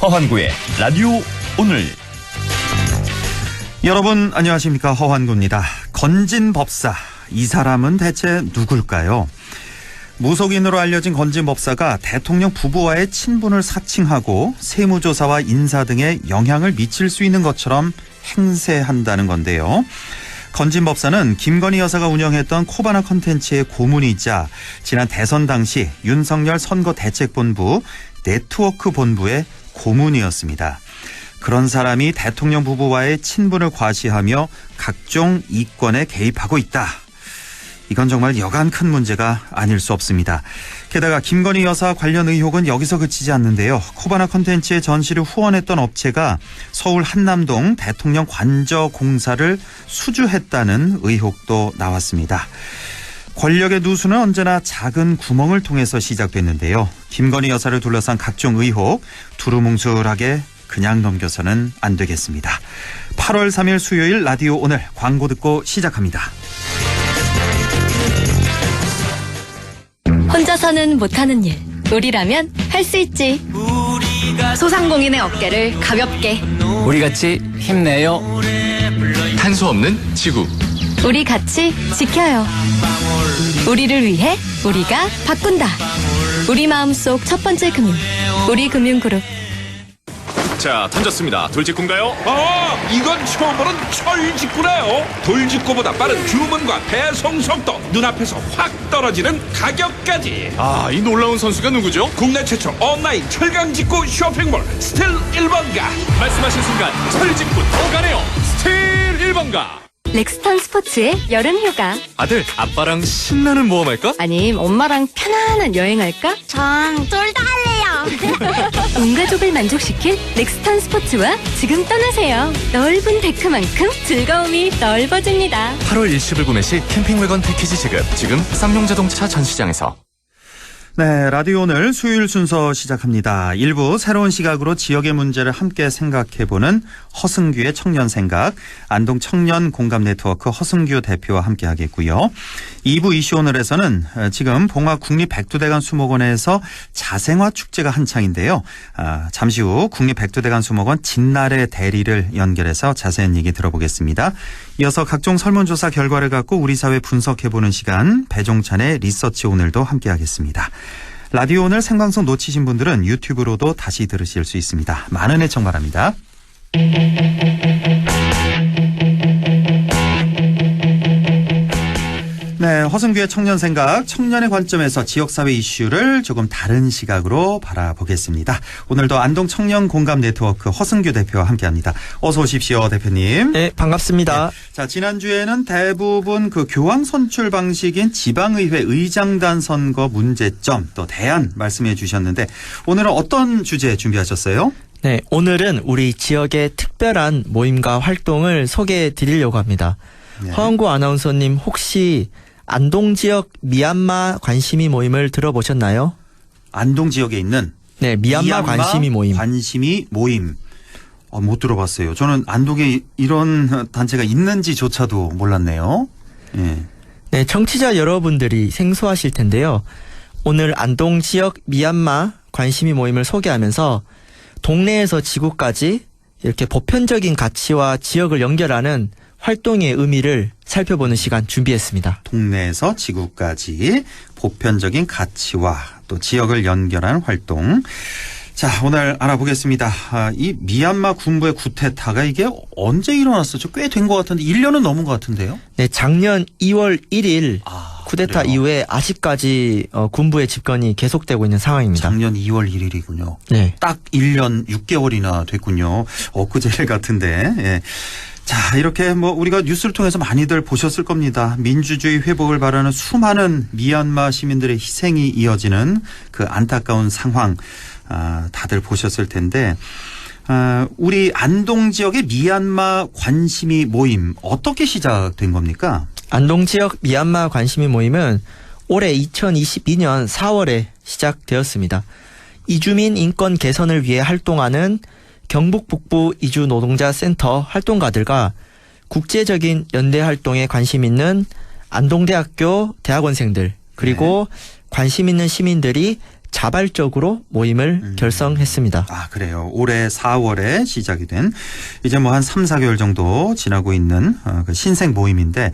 허환구의 라디오 오늘. 여러분 안녕하십니까, 허환구입니다. 건진법사, 이 사람은 대체 누굴까요? 무속인으로 알려진 건진법사가 대통령 부부와의 친분을 사칭하고 세무조사와 인사 등에 영향을 미칠 수 있는 것처럼 행세한다는 건데요. 건진법사는 김건희 여사가 운영했던 코바나 컨텐츠의 고문이자 지난 대선 당시 윤석열 선거대책본부 네트워크 본부의 고문이었습니다. 그런 사람이 대통령 부부와의 친분을 과시하며 각종 이권에 개입하고 있다. 이건 정말 여간 큰 문제가 아닐 수 없습니다. 게다가 김건희 여사 관련 의혹은 여기서 그치지 않는데요. 코바나 컨텐츠의 전시를 후원했던 업체가 서울 한남동 대통령 관저 공사를 수주했다는 의혹도 나왔습니다. 권력의 누수는 언제나 작은 구멍을 통해서 시작됐는데요. 김건희 여사를 둘러싼 각종 의혹 두루뭉술하게 그냥 넘겨서는 안 되겠습니다. 8월 3일 수요일 라디오 오늘, 광고 듣고 시작합니다. 혼자서는 못하는 일, 우리라면 할 수 있지. 소상공인의 어깨를 가볍게, 우리같이 힘내요. 탄소 없는 지구. 우리 같이 지켜요. 우리를 위해 우리가 바꾼다. 우리 마음속 첫 번째 금융, 우리금융그룹. 자, 던졌습니다. 돌직구인가요? 이건 처음 보는 철직구네요. 돌직구보다 빠른 주문과 배송 속도, 눈앞에서 확 떨어지는 가격까지. 이 놀라운 선수가 누구죠? 국내 최초 온라인 철강직구 쇼핑몰 스틸 1번가. 말씀하신 순간 철직구 오가네요. 스틸 1번가. 렉스턴 스포츠의 여름휴가. 아들, 아빠랑 신나는 모험할까? 아님 엄마랑 편안한 여행할까? 전 둘 다 할래요. 온 가족을 만족시킬 렉스턴 스포츠와 지금 떠나세요. 넓은 데크만큼 즐거움이 넓어집니다. 8월 일시불 구매 시 캠핑 외건 패키지 지급. 지금 쌍용자동차 전시장에서. 네, 라디오 오늘 수요일 순서 시작합니다. 일부 새로운 시각으로 지역의 문제를 함께 생각해보는 허승규의 청년생각, 안동 청년공감네트워크 허승규 대표와 함께 하겠고요. 2부 이슈 오늘에서는 지금 봉화 국립백두대간 수목원에서 자생화 축제가 한창인데요. 잠시 후 국립백두대간 수목원 진날의 대리를 연결해서 자세한 얘기 들어보겠습니다. 이어서 각종 설문조사 결과를 갖고 우리 사회 분석해보는 시간, 배종찬의 리서치 오늘도 함께하겠습니다. 라디오 오늘 생방송 놓치신 분들은 유튜브로도 다시 들으실 수 있습니다. 많은 애청 바랍니다. 네, 허승규의 청년생각, 청년의 관점에서 지역사회 이슈를 조금 다른 시각으로 바라보겠습니다. 오늘도 안동 청년공감네트워크 허승규 대표와 함께합니다. 어서 오십시오, 대표님. 네, 반갑습니다. 네. 자, 지난주에는 대부분 그 교황 선출 방식인 지방의회 의장단 선거 문제점, 또 대안 말씀해 주셨는데 오늘은 어떤 주제 준비하셨어요? 네, 오늘은 우리 지역의 특별한 모임과 활동을 소개해 드리려고 합니다. 네. 허은구 아나운서님, 혹시 안동 지역 미얀마 관심이 모임을 들어보셨나요? 안동 지역에 있는 네, 미얀마 관심이 모임. 관심이 모임. 못 들어봤어요. 저는 안동에 이런 단체가 있는지조차도 몰랐네요. 네. 네, 청취자 여러분들이 생소하실 텐데요. 오늘 안동 지역 미얀마 관심이 모임을 소개하면서 동네에서 지구까지 이렇게 보편적인 가치와 지역을 연결하는 활동의 의미를 살펴보는 시간 준비했습니다. 동네에서 지구까지 보편적인 가치와 또 지역을 연결하는 활동. 자, 오늘 알아보겠습니다. 이 미얀마 군부의 쿠데타가 이게 언제 일어났었죠? 꽤 된 것 같은데 1년은 넘은 것 같은데요? 네, 작년 2월 1일 쿠데타 그래요? 이후에 아직까지 군부의 집권이 계속되고 있는 상황입니다. 작년 2월 1일이군요. 네. 딱 1년 6개월이나 됐군요. 엊그제 같은데. 예. 자, 이렇게 우리가 뉴스를 통해서 많이들 보셨을 겁니다. 민주주의 회복을 바라는 수많은 미얀마 시민들의 희생이 이어지는 그 안타까운 상황, 다들 보셨을 텐데, 우리 안동 지역의 미얀마 관심이 모임 어떻게 시작된 겁니까? 안동 지역 미얀마 관심이 모임은 올해 2022년 4월에 시작되었습니다. 이주민 인권 개선을 위해 활동하는 경북 북부 이주 노동자 센터 활동가들과 국제적인 연대 활동에 관심 있는 안동대학교 대학원생들 그리고 관심 있는 시민들이 자발적으로 모임을 결성했습니다. 아, 그래요. 올해 4월에 시작이 된 이제 뭐 한 3, 4개월 정도 지나고 있는 그 신생 모임인데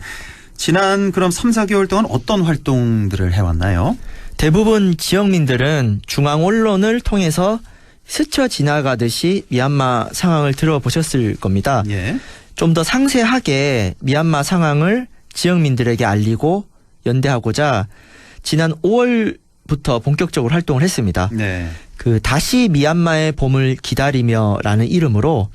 지난 그럼 3, 4개월 동안 어떤 활동들을 해왔나요? 대부분 지역민들은 중앙 언론을 통해서 스쳐 지나가듯이 미얀마 상황을 들어보셨을 겁니다. 예. 좀 더 상세하게 미얀마 상황을 지역민들에게 알리고 연대하고자 지난 5월부터 본격적으로 활동을 했습니다. 네. 그 다시 미얀마의 봄을 기다리며라는 이름으로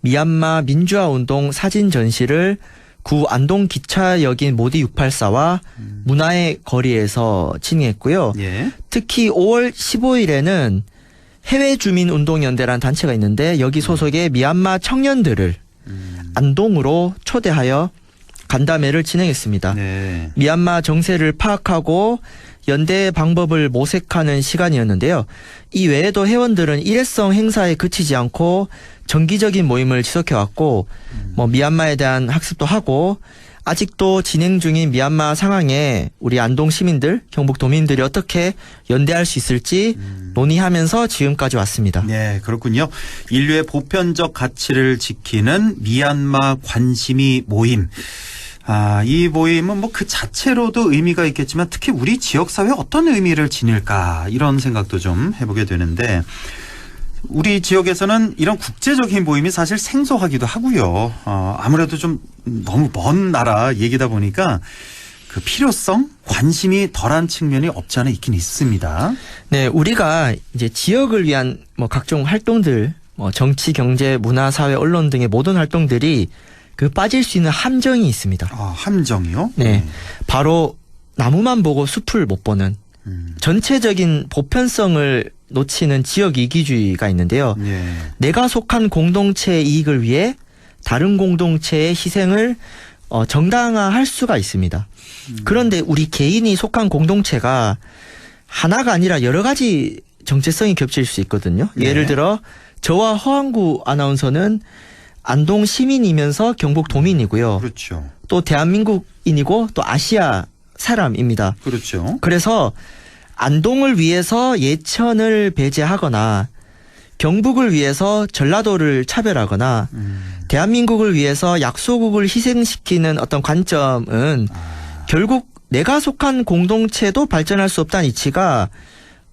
미얀마 민주화 운동 사진 전시를 구 안동 기차역인 모디 684와 문화의 거리에서 진행했고요. 예. 특히 5월 15일에는 해외 주민 운동 연대라는 단체가 있는데 여기 소속의 미얀마 청년들을 안동으로 초대하여 간담회를 진행했습니다. 네. 미얀마 정세를 파악하고 연대 방법을 모색하는 시간이었는데요. 이 외에도 회원들은 일회성 행사에 그치지 않고 정기적인 모임을 지속해왔고 뭐 미얀마에 대한 학습도 하고 아직도 진행 중인 미얀마 상황에 우리 안동 시민들, 경북 도민들이 어떻게 연대할 수 있을지 논의하면서 지금까지 왔습니다. 네, 그렇군요. 인류의 보편적 가치를 지키는 미얀마 관심이 모임. 아, 이 모임은 뭐 그 자체로도 의미가 있겠지만 특히 우리 지역사회에 어떤 의미를 지닐까 이런 생각도 좀 해보게 되는데 우리 지역에서는 이런 국제적인 모임이 사실 생소하기도 하고요. 아무래도 좀 너무 먼 나라 얘기다 보니까 그 필요성, 관심이 덜한 측면이 없지 않아 있긴 있습니다. 네, 우리가 이제 지역을 위한 뭐 각종 활동들, 뭐 정치, 경제, 문화, 사회, 언론 등의 모든 활동들이 그 빠질 수 있는 함정이 있습니다. 아, 함정이요? 네, 바로 나무만 보고 숲을 못 보는 전체적인 보편성을 놓치는 지역 이기주의가 있는데요. 네. 내가 속한 공동체의 이익을 위해 다른 공동체의 희생을 정당화할 수가 있습니다. 그런데 우리 개인이 속한 공동체가 하나가 아니라 여러 가지 정체성이 겹칠 수 있거든요. 네. 예를 들어 저와 허한구 아나운서는 안동 시민이면서 경북 도민이고요. 그렇죠. 또 대한민국인이고 또 아시아 사람입니다. 그렇죠. 그래서 안동을 위해서 예천을 배제하거나 경북을 위해서 전라도를 차별하거나 대한민국을 위해서 약소국을 희생시키는 어떤 관점은 결국 내가 속한 공동체도 발전할 수 없다는 이치가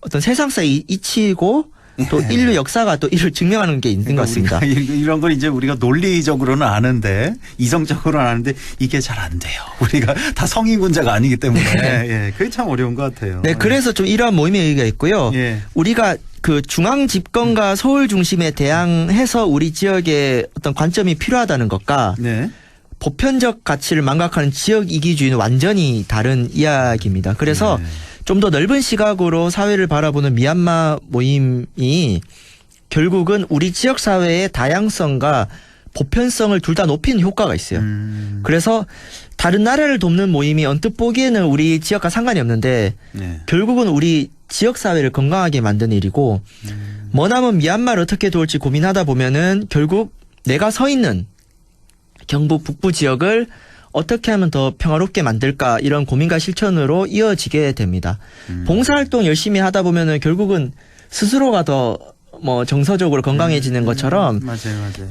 어떤 세상사의 이치고 또 인류 역사가 또 이를 증명하는 게 있는 것 같습니다. 이런 걸 이제 우리가 논리적으로는 아는데 이성적으로는 아는데 이게 잘 안 돼요. 우리가 다 성인군자가 아니기 때문에 예, 그게 참 어려운 것 같아요. 네, 그래서 좀 이러한 모임의 의의가 있고요. 예. 우리가 그 중앙 집권과 서울 중심에 대항해서 우리 지역의 어떤 관점이 필요하다는 것과 네. 보편적 가치를 망각하는 지역 이기주의는 완전히 다른 이야기입니다. 그래서 네. 좀 더 넓은 시각으로 사회를 바라보는 미얀마 모임이 결국은 우리 지역 사회의 다양성과 보편성을 둘 다 높이는 효과가 있어요. 그래서 다른 나라를 돕는 모임이 언뜻 보기에는 우리 지역과 상관이 없는데 네. 결국은 우리 지역 사회를 건강하게 만드는 일이고 머나먼 미얀마를 어떻게 도울지 고민하다 보면은 결국 내가 서 있는 경북 북부 지역을 어떻게 하면 더 평화롭게 만들까 이런 고민과 실천으로 이어지게 됩니다. 봉사활동 열심히 하다 보면은 결국은 스스로가 더 뭐 정서적으로 건강해지는 것처럼 맞아요.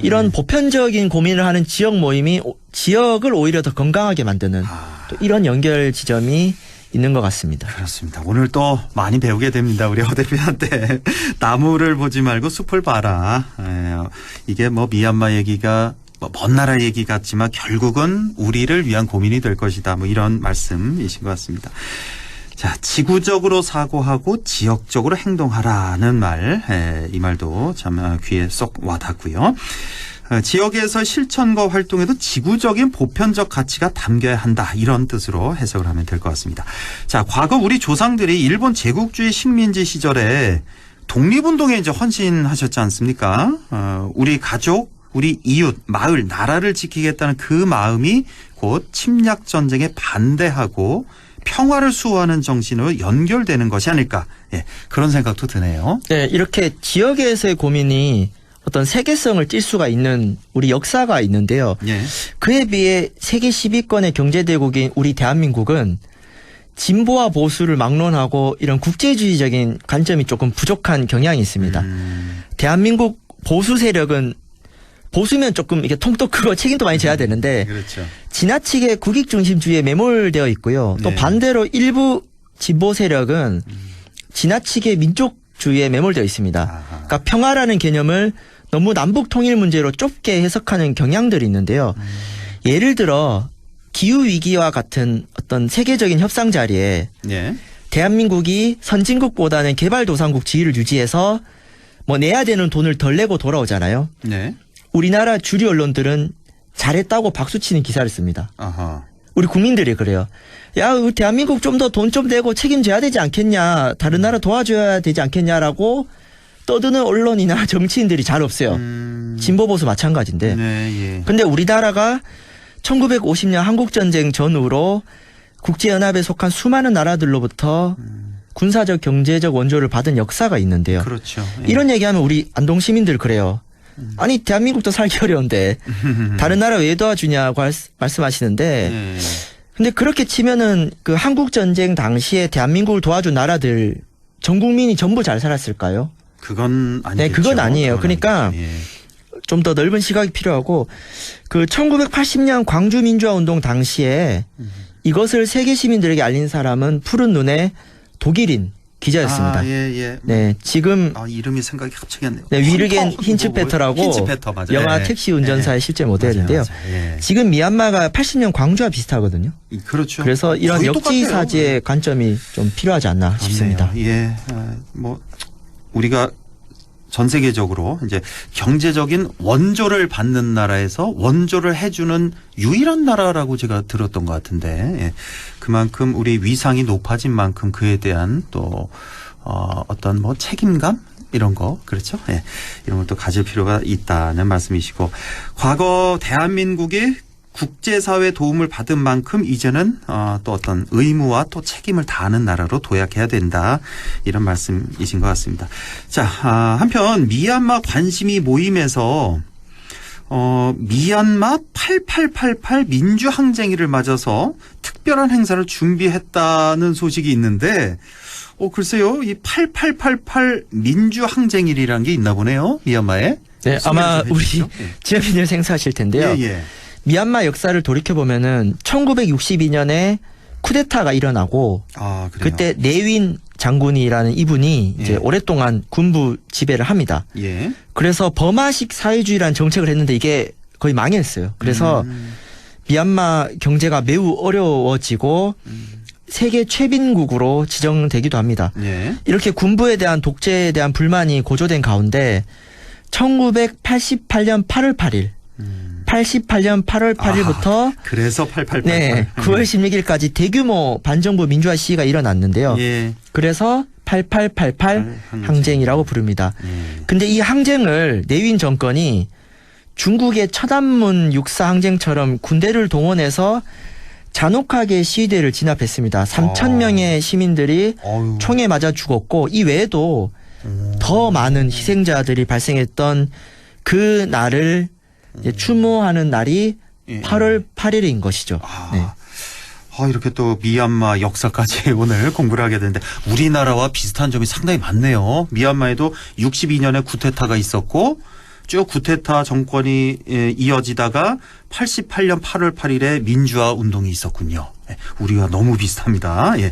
이런 보편적인 고민을 하는 지역 모임이 지역을 오히려 더 건강하게 만드는 또 이런 연결 지점이 있는 것 같습니다. 그렇습니다. 오늘 또 많이 배우게 됩니다. 우리 허 대표한테 나무를 보지 말고 숲을 봐라. 이게 뭐 미얀마 얘기가 먼 나라 얘기 같지만 결국은 우리를 위한 고민이 될 것이다. 뭐 이런 말씀이신 것 같습니다. 자, 지구적으로 사고하고 지역적으로 행동하라는 말, 이 말도 참 귀에 쏙 와닿고요. 지역에서 실천과 활동에도 지구적인 보편적 가치가 담겨야 한다. 이런 뜻으로 해석을 하면 될 것 같습니다. 자, 과거 우리 조상들이 일본 제국주의 식민지 시절에 독립운동에 이제 헌신하셨지 않습니까? 우리 가족, 우리 이웃, 마을, 나라를 지키겠다는 그 마음이 곧 침략 전쟁에 반대하고 평화를 수호하는 정신으로 연결되는 것이 아닐까. 예, 그런 생각도 드네요. 네, 이렇게 지역에서의 고민이 어떤 세계성을 띌 수가 있는 우리 역사가 있는데요. 예. 그에 비해 세계 10위권의 경제대국인 우리 대한민국은 진보와 보수를 막론하고 이런 국제주의적인 관점이 조금 부족한 경향이 있습니다. 대한민국 보수 세력은 보수면 조금 이게 통도 크고 책임도 많이 져야 되는데 그렇죠. 지나치게 국익 중심주의에 매몰되어 있고요. 또 네. 반대로 일부 진보 세력은 지나치게 민족주의에 매몰되어 있습니다. 아하. 그러니까 평화라는 개념을 너무 남북 통일 문제로 좁게 해석하는 경향들이 있는데요. 예를 들어 기후 위기와 같은 어떤 세계적인 협상 자리에 예. 대한민국이 선진국보다는 개발도상국 지위를 유지해서 뭐 내야 되는 돈을 덜 내고 돌아오잖아요. 네. 우리나라 주류 언론들은 잘했다고 박수치는 기사를 씁니다. 아하. 우리 국민들이 그래요. 야, 우리 대한민국 좀 더 돈 좀 내고 책임져야 되지 않겠냐. 다른 나라 도와줘야 되지 않겠냐라고 떠드는 언론이나 정치인들이 잘 없어요. 진보 보수 마찬가지인데. 네, 예. 근데 우리나라가 1950년 한국전쟁 전후로 국제연합에 속한 수많은 나라들로부터 군사적 경제적 원조를 받은 역사가 있는데요. 그렇죠. 예. 이런 얘기하면 우리 안동 시민들 그래요. 아니 대한민국도 살기 어려운데 다른 나라 왜 도와주냐고 말씀하시는데 예. 근데 그렇게 치면은 그 한국전쟁 당시에 대한민국을 도와준 나라들 전 국민이 전부 잘 살았을까요? 그건 아니겠죠. 네, 그건 아니에요. 그건 그러니까 아니죠. 예. 좀 더 넓은 시각이 필요하고 그 1980년 광주 민주화 운동 당시에 이것을 세계 시민들에게 알린 사람은 푸른 눈의 독일인 기자였습니다. 아, 예, 예. 네, 지금 아, 이름이 생각이 갑자기 안 나요. 네, 위르겐 힌츠페터라고 힌츠페터 맞아요. 영화 예. 택시 운전사의 예. 실제 모델인데요. 맞아요, 맞아요. 예. 지금 미얀마가 80년 광주와 비슷하거든요. 그렇죠. 그래서 이런 거의 역지사지의 관점이 좀 필요하지 않나 똑같아요. 싶습니다. 그렇네요. 예. 뭐 우리가 전 세계적으로 이제 경제적인 원조를 받는 나라에서 원조를 해주는 유일한 나라라고 제가 들었던 것 같은데 예. 그만큼 우리 위상이 높아진 만큼 그에 대한 또 어떤 뭐 책임감 이런 거 그렇죠? 예. 이런 걸 또 가질 필요가 있다는 말씀이시고 과거 대한민국이 국제사회 도움을 받은 만큼 이제는 또 어떤 의무와 또 책임을 다하는 나라로 도약해야 된다. 이런 말씀이신 것 같습니다. 자, 한편 미얀마 관심이 모임에서 미얀마 8888 민주항쟁일을 맞아서 특별한 행사를 준비했다는 소식이 있는데 글쎄요. 이 8888 민주항쟁일이라는 게 있나 보네요. 미얀마에. 네, 아마 소개를 좀 우리 해주시죠. 예. 지역민들 생소하실 텐데요. 예, 예. 미얀마 역사를 돌이켜보면은 1962년에 쿠데타가 일어나고 그래요. 그때 내윈 장군이라는 이분이 이제 예. 오랫동안 군부 지배를 합니다. 예. 그래서 버마식 사회주의라는 정책을 했는데 이게 거의 망했어요. 그래서 미얀마 경제가 매우 어려워지고 세계 최빈국으로 지정되기도 합니다. 예. 이렇게 군부에 대한 독재에 대한 불만이 고조된 가운데 1988년 8월 8일 88년 8월 8일부터 그래서 8888. 네, 9월 16일까지 대규모 반정부 민주화 시위가 일어났는데요. 예. 그래서 8888 항쟁이라고 부릅니다. 예. 근데 이 항쟁을 내윈 정권이 중국의 천안문 육사 항쟁처럼 군대를 동원해서 잔혹하게 시위대를 진압했습니다. 3,000명의 시민들이 어휴. 총에 맞아 죽었고 이 외에도 더 많은 희생자들이 발생했던 그 날을 이제 추모하는 날이 예. 8월 8일인 것이죠. 네. 이렇게 또 미얀마 역사까지 오늘 공부를 하게 되는데 우리나라와 비슷한 점이 상당히 많네요. 미얀마에도 62년에 쿠데타가 있었고 쭉 쿠데타 정권이 이어지다가 88년 8월 8일에 민주화 운동이 있었군요. 우리가 너무 비슷합니다. 예.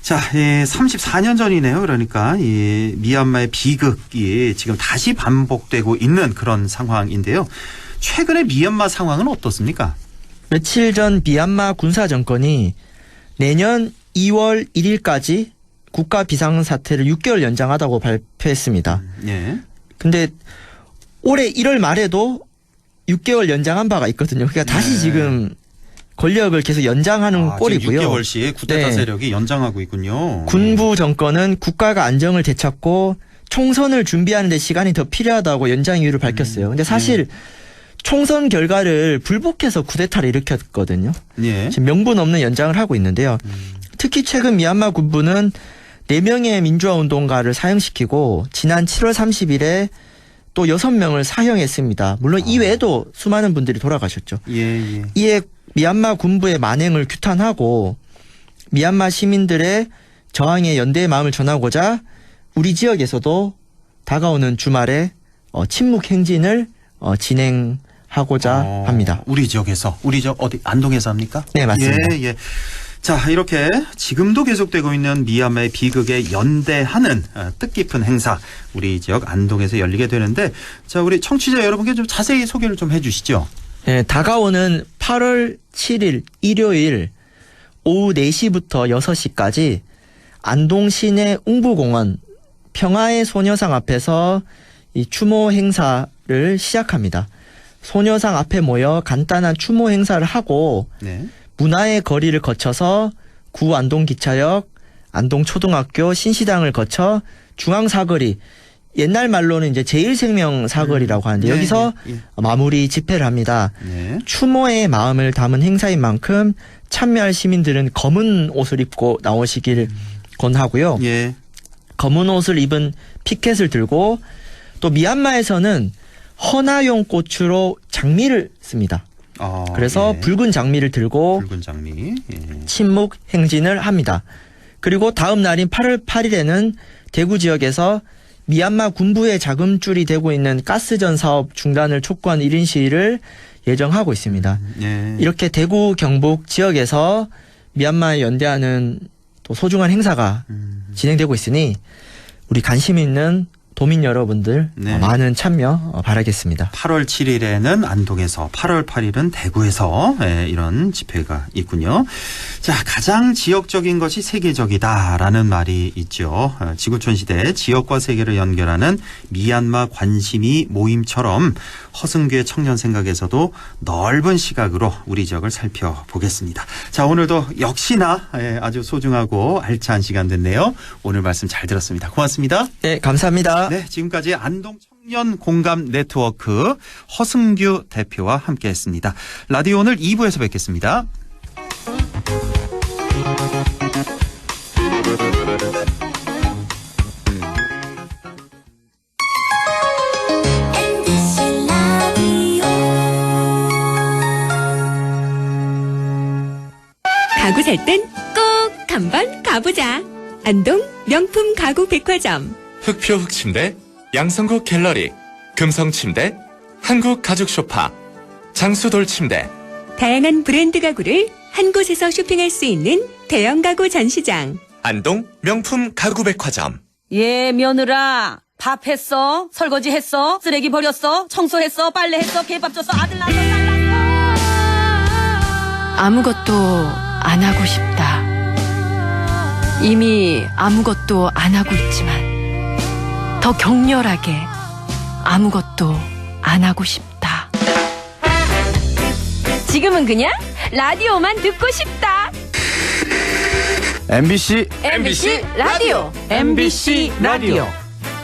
자, 34년 전이네요. 그러니까 이 미얀마의 비극이 지금 다시 반복되고 있는 그런 상황인데요. 최근에 미얀마 상황은 어떻습니까? 며칠 전 미얀마 군사 정권이 내년 2월 1일까지 국가 비상사태를 6개월 연장하다고 발표했습니다. 예. 근데 올해 1월 말에도 6개월 연장한 바가 있거든요. 그러니까 다시 지금 권력을 계속 연장하는 꼴이고요. 지금 6개월씩 쿠데타 네. 세력이 연장하고 있군요. 군부 정권은 국가가 안정을 되찾고 총선을 준비하는 데 시간이 더 필요하다고 연장 이유를 밝혔어요. 근데 사실 총선 결과를 불복해서 쿠데타를 일으켰거든요. 예. 지금 명분 없는 연장을 하고 있는데요. 특히 최근 미얀마 군부는 4명의 민주화 운동가를 사형시키고 지난 7월 30일에 또 6명을 사형했습니다. 물론 이외에도 수많은 분들이 돌아가셨죠. 예, 예. 이에 미얀마 군부의 만행을 규탄하고 미얀마 시민들의 저항의 연대의 마음을 전하고자 우리 지역에서도 다가오는 주말에 침묵 행진을 진행하고자 합니다. 우리 지역에서, 우리 지역 어디 안동에서 합니까? 네, 맞습니다. 예. 자, 이렇게 지금도 계속되고 있는 미얀마의 비극에 연대하는 뜻깊은 행사 우리 지역 안동에서 열리게 되는데, 자, 우리 청취자 여러분께 좀 자세히 소개를 좀 해주시죠. 네, 다가오는 8월 7일 일요일 오후 4시부터 6시까지 안동 시내 웅부공원 평화의 소녀상 앞에서 이 추모 행사를 시작합니다. 소녀상 앞에 모여 간단한 추모 행사를 하고 네. 문화의 거리를 거쳐서 구 안동기차역, 안동초등학교 신시당을 거쳐 중앙사거리, 옛날 말로는 이제 제1생명사거리라고 하는데 네, 여기서 예. 마무리 집회를 합니다. 네. 추모의 마음을 담은 행사인 만큼 참여할 시민들은 검은 옷을 입고 나오시길 권하고요. 예. 검은 옷을 입은 피켓을 들고 또 미얀마에서는 헌화용 꽃으로 장미를 씁니다. 그래서 예. 붉은 장미를 들고 붉은 장미. 예. 침묵 행진을 합니다. 그리고 다음 날인 8월 8일에는 대구 지역에서 미얀마 군부의 자금줄이 되고 있는 가스전 사업 중단을 촉구한 1인 시위를 예정하고 있습니다. 예. 이렇게 대구 경북 지역에서 미얀마에 연대하는 또 소중한 행사가 진행되고 있으니 우리 관심 있는 도민 여러분들 네. 많은 참여 바라겠습니다. 8월 7일에는 안동에서, 8월 8일은 대구에서 이런 집회가 있군요. 자, 가장 지역적인 것이 세계적이다라는 말이 있죠. 지구촌 시대 지역과 세계를 연결하는 미얀마 관심이 모임처럼 허승규의 청년 생각에서도 넓은 시각으로 우리 지역을 살펴보겠습니다. 자, 오늘도 역시나 아주 소중하고 알찬 시간 됐네요. 오늘 말씀 잘 들었습니다. 고맙습니다. 네, 감사합니다. 네, 지금까지 안동 청년 공감 네트워크 허승규 대표와 함께했습니다. 라디오 오늘 2부에서 뵙겠습니다. MBC 라디오 가구 살 땐 꼭 한번 가보자. 안동 명품 가구 백화점. 흑표 흑침대, 양성국 갤러리, 금성침대, 한국가죽소파, 장수돌 침대. 다양한 브랜드 가구를 한 곳에서 쇼핑할 수 있는 대형 가구 전시장. 안동 명품 가구백화점. 예, 며느라. 밥 했어? 설거지 했어? 쓰레기 버렸어? 청소했어? 빨래했어? 개밥 줬어? 아들 낳았어? 딸 낳았어? 아무것도 안 하고 싶다. 이미 아무것도 안 하고 있지만 더 격렬하게 아무것도 안 하고 싶다. 지금은 그냥 라디오만 듣고 싶다. MBC 라디오. MBC 라디오.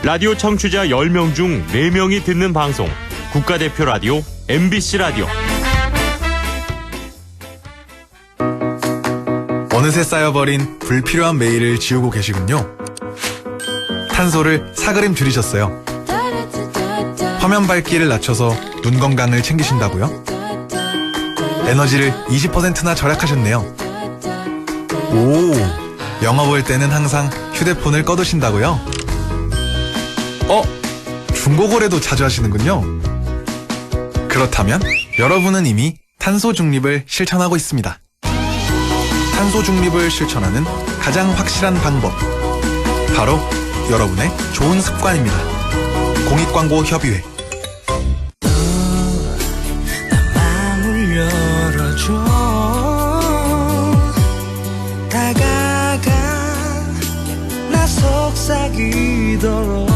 라디오 청취자 10명 중 4명이 듣는 방송. 국가대표 라디오 MBC 라디오. 어느새 쌓여버린 불필요한 메일을 지우고 계시군요. 탄소를 사그림 줄이셨어요. 화면 밝기를 낮춰서 눈 건강을 챙기신다고요? 에너지를 20%나 절약하셨네요. 오, 영화 볼 때는 항상 휴대폰을 꺼두신다고요? 중고거래도 자주 하시는군요. 그렇다면 여러분은 이미 탄소 중립을 실천하고 있습니다. 탄소 중립을 실천하는 가장 확실한 방법, 바로 여러분의 좋은 습관입니다. 공익광고협의회. 마음을 열어줘. 다가가 나 속삭이도록